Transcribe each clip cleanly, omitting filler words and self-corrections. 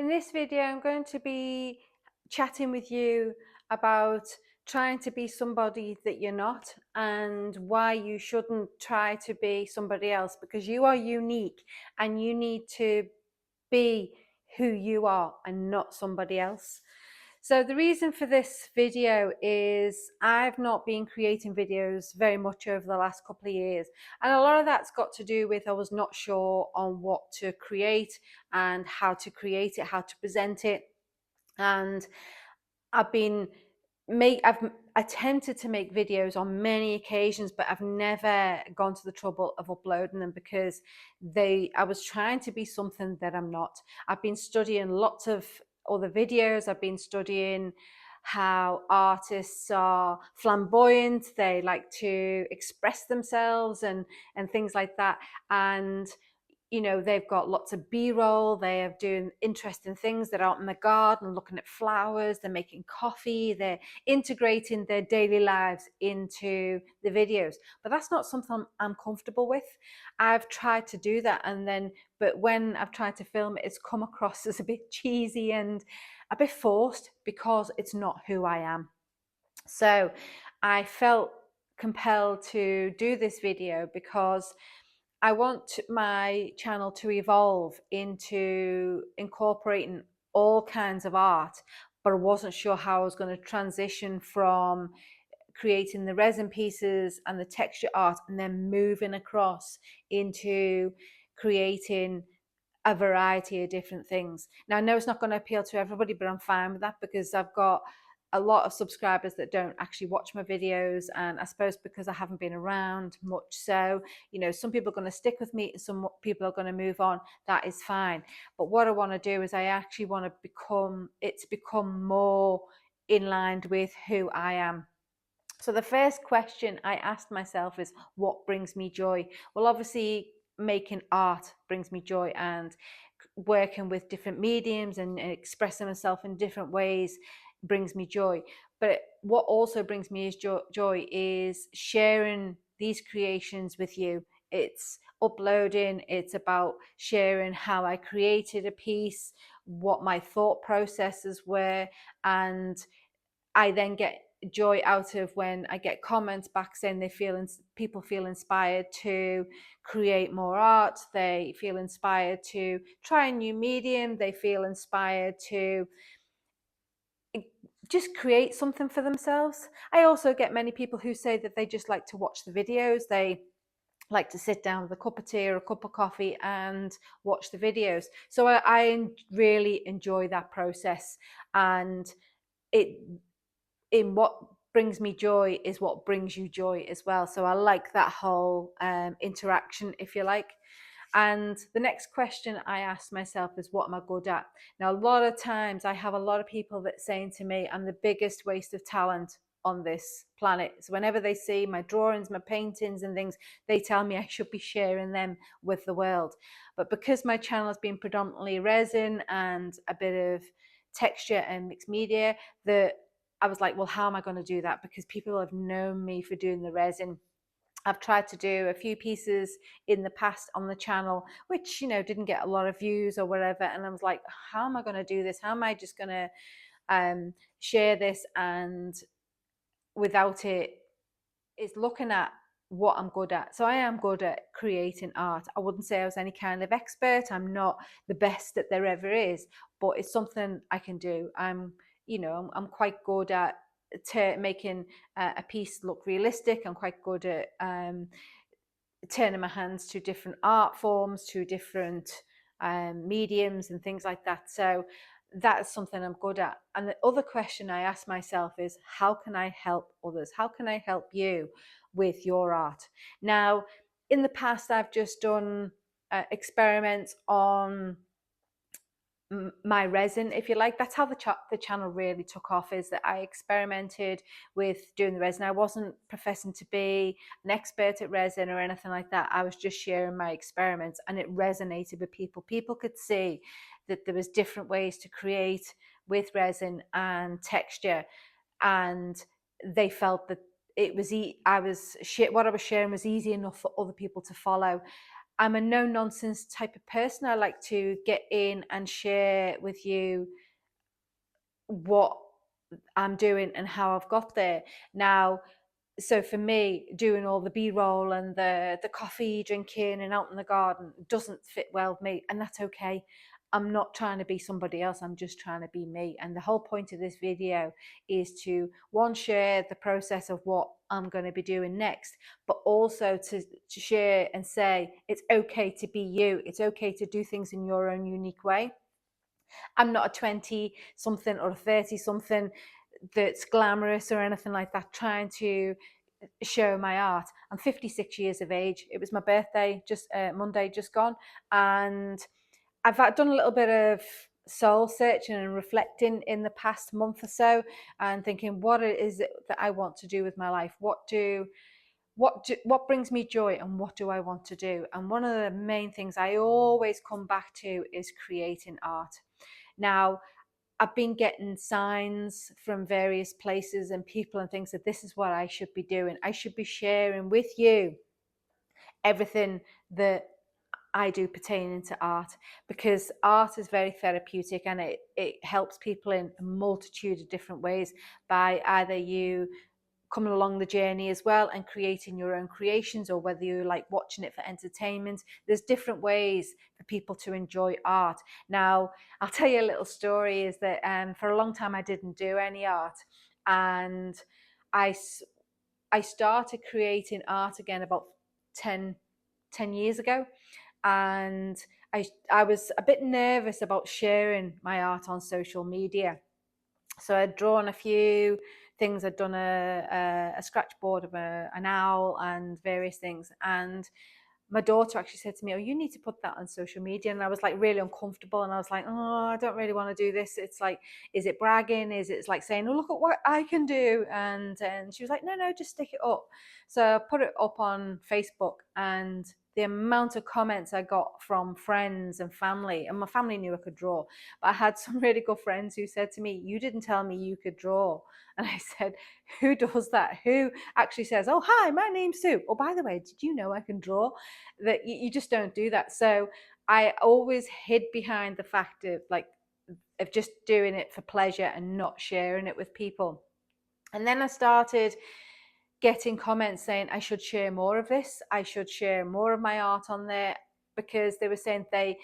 In this video, I'm going to be chatting with you about trying to be somebody that you're not and why you shouldn't try to be somebody else, because you are unique and you need to be who you are and not somebody else. So the reason for this video is I've not been creating videos very much over the last couple of years, and a lot of that's got to do with I was not sure on what to create and how to create it, how to present it. And I've been I've attempted to make videos on many occasions, but I've never gone to the trouble of uploading them because I was trying to be something that I'm not. I've been studying lots of other videos. I've been studying how artists are flamboyant, they like to express themselves and things like that. And they've got lots of B-roll, they're doing interesting things, they're out in the garden looking at flowers, they're making coffee, they're integrating their daily lives into the videos. But that's not something I'm comfortable with. I've tried to do that, but when I've tried to film it, it's come across as a bit cheesy and a bit forced because it's not who I am. So I felt compelled to do this video because I want my channel to evolve into incorporating all kinds of art, but I wasn't sure how I was going to transition from creating the resin pieces and the texture art and then moving across into creating a variety of different things. Now, I know it's not going to appeal to everybody, but I'm fine with that because I've got a lot of subscribers that don't actually watch my videos, and I suppose because I haven't been around much, so some people are going to stick with me and some people are going to move on. That is fine. But what I want to do is I actually want to become more in line with who I am. So the first question I asked myself is, what brings me joy? Well, obviously making art brings me joy, and working with different mediums and expressing myself in different ways brings me joy. But what also brings me is joy is sharing these creations with you. It's uploading, it's about sharing how I created a piece, what my thought processes were, and I then get joy out of when I get comments back saying people feel inspired to create more art, they feel inspired to try a new medium, they feel inspired to just create something for themselves. I also get many people who say that they just like to watch the videos, they like to sit down with a cup of tea or a cup of coffee and watch the videos. So I really enjoy that process, and it in what brings me joy is what brings you joy as well. So I like that whole interaction, if you like. And the next question I asked myself is, what am I good at? Now, a lot of times I have a lot of people that saying to me, I'm the biggest waste of talent on this planet. So whenever they see my drawings, my paintings and things, they tell me I should be sharing them with the world. But because my channel has been predominantly resin and a bit of texture and mixed media, that I was like, well, how am I going to do that? Because people have known me for doing the resin. I've tried to do a few pieces in the past on the channel, which, didn't get a lot of views or whatever. And I was like, how am I going to do this? How am I just going to share this? And without it, it's looking at what I'm good at. So I am good at creating art. I wouldn't say I was any kind of expert. I'm not the best that there ever is, but it's something I can do. I'm quite good at making a piece look realistic. I'm quite good at turning my hands to different art forms, to different mediums and things like that. So that's something I'm good at. And the other question I ask myself is, how can I help others? How can I help you with your art? Now, in the past, I've just done experiments on my resin, if you like. That's how the channel really took off, is that I experimented with doing the resin. I wasn't professing to be an expert at resin or anything like that. I was just sharing my experiments, and it resonated with people could see that there was different ways to create with resin and texture, and they felt that it was what I was sharing was easy enough for other people to follow. I'm a no nonsense type of person. I like to get in and share with you what I'm doing and how I've got there. Now, so for me, doing all the B-roll and the coffee drinking and out in the garden doesn't fit well with me, and that's okay. I'm not trying to be somebody else. I'm just trying to be me. And the whole point of this video is to, one, share the process of what I'm going to be doing next, but also to share and say it's okay to be you. It's okay to do things in your own unique way. I'm not a 20 something or a 30 something that's glamorous or anything like that, trying to show my art. I'm 56 years of age. It was my birthday just Monday just gone, and I've done a little bit of soul searching and reflecting in the past month or so, and thinking, what is it that I want to do with my life? What brings me joy, and what do I want to do? And one of the main things I always come back to is creating art. Now, I've been getting signs from various places and people and things that this is what I should be doing. I should be sharing with you everything that I do pertaining to art, because art is very therapeutic, and it helps people in a multitude of different ways, by either you coming along the journey as well and creating your own creations, or whether you like watching it for entertainment. There's different ways for people to enjoy art. Now, I'll tell you a little story, is that for a long time I didn't do any art, and I, I started creating art again about 10 years ago, and I was a bit nervous about sharing my art on social media. So I'd drawn a few things. I'd done a scratch board of an owl and various things. And my daughter actually said to me, "Oh, you need to put that on social media." And I was like really uncomfortable, and I was like, "Oh, I don't really want to do this." It's like, is it bragging? Is it like saying, "Oh, look at what I can do"? And she was like, "No, just stick it up." So I put it up on Facebook, and the amount of comments I got from friends and family, and my family knew I could draw, but I had some really good friends who said to me, "You didn't tell me you could draw." And I said, "Who does that? Who actually says, 'Oh, hi, my name's Sue. Oh, by the way, did you know I can draw?'" That you just don't do that. So I always hid behind the fact of just doing it for pleasure and not sharing it with people. And then I started getting comments saying I should share more of this. I should share more of my art on there, because they were saying they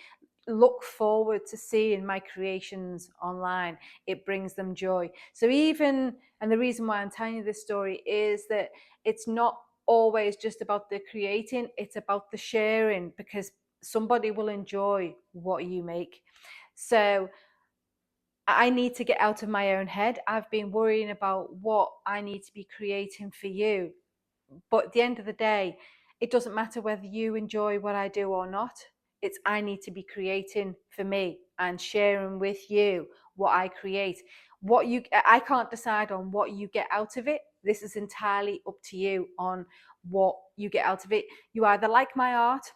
look forward to seeing my creations online. It brings them joy. So even, and the reason why I'm telling you this story is that it's not always just about the creating, it's about the sharing, because somebody will enjoy what you make. So I need to get out of my own head. I've been worrying about what I need to be creating for you. But at the end of the day, it doesn't matter whether you enjoy what I do or not. It's I need to be creating for me and sharing with you what I create. I can't decide on what you get out of it. This is entirely up to you on what you get out of it. You either like my art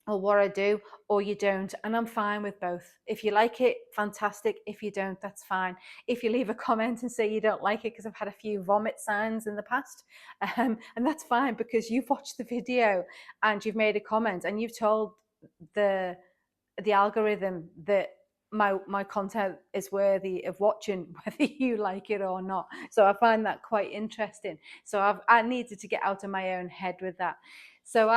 or what I do, or you don't. And I'm fine with both. If you like it, fantastic. If you don't, that's fine. If you leave a comment and say you don't like it, because I've had a few vomit signs in the past, and that's fine, because you've watched the video and you've made a comment and you've told the algorithm that my content is worthy of watching, whether you like it or not. So I find that quite interesting. So I needed to get out of my own head with that. So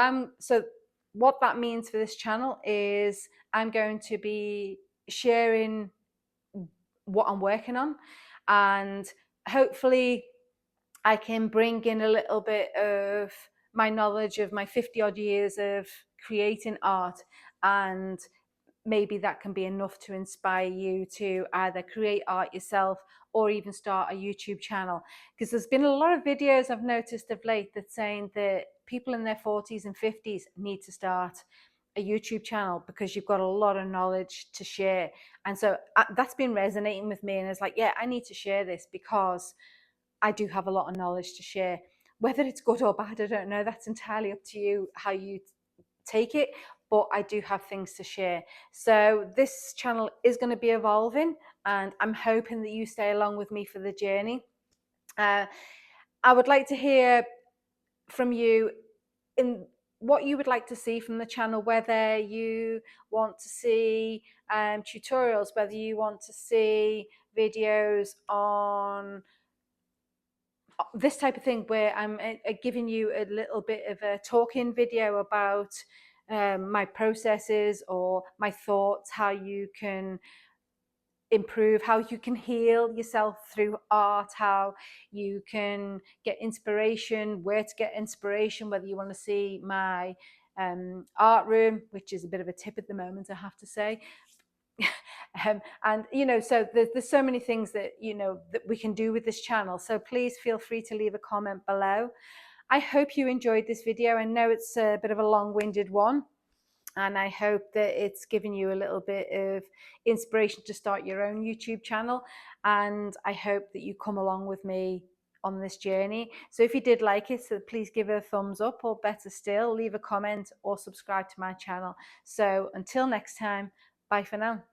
what that means for this channel is I'm going to be sharing what I'm working on, and hopefully I can bring in a little bit of my knowledge of my 50 odd years of creating art, and maybe that can be enough to inspire you to either create art yourself or even start a YouTube channel. Because there's been a lot of videos I've noticed of late that saying that people in their 40s and 50s need to start a YouTube channel because you've got a lot of knowledge to share. And so that's been resonating with me, and it's like, yeah, I need to share this because I do have a lot of knowledge to share. Whether it's good or bad, I don't know. That's entirely up to you how you take it, but I do have things to share. So this channel is going to be evolving, and I'm hoping that you stay along with me for the journey. I would like to hear from you in what you would like to see from the channel, whether you want to see tutorials, whether you want to see videos on this type of thing where I'm giving you a little bit of a talking video about my processes or my thoughts, how you can improve, how you can heal yourself through art, how you can get inspiration, where to get inspiration, whether you want to see my art room, which is a bit of a tip at the moment, I have to say. And so there's so many things that that we can do with this channel, so please feel free to leave a comment below. I hope you enjoyed this video. I know it's a bit of a long-winded one, and I hope that it's given you a little bit of inspiration to start your own YouTube channel, and I hope that you come along with me on this journey. So if you did like it, so please give it a thumbs up, or better still, leave a comment or subscribe to my channel. So until next time, bye for now.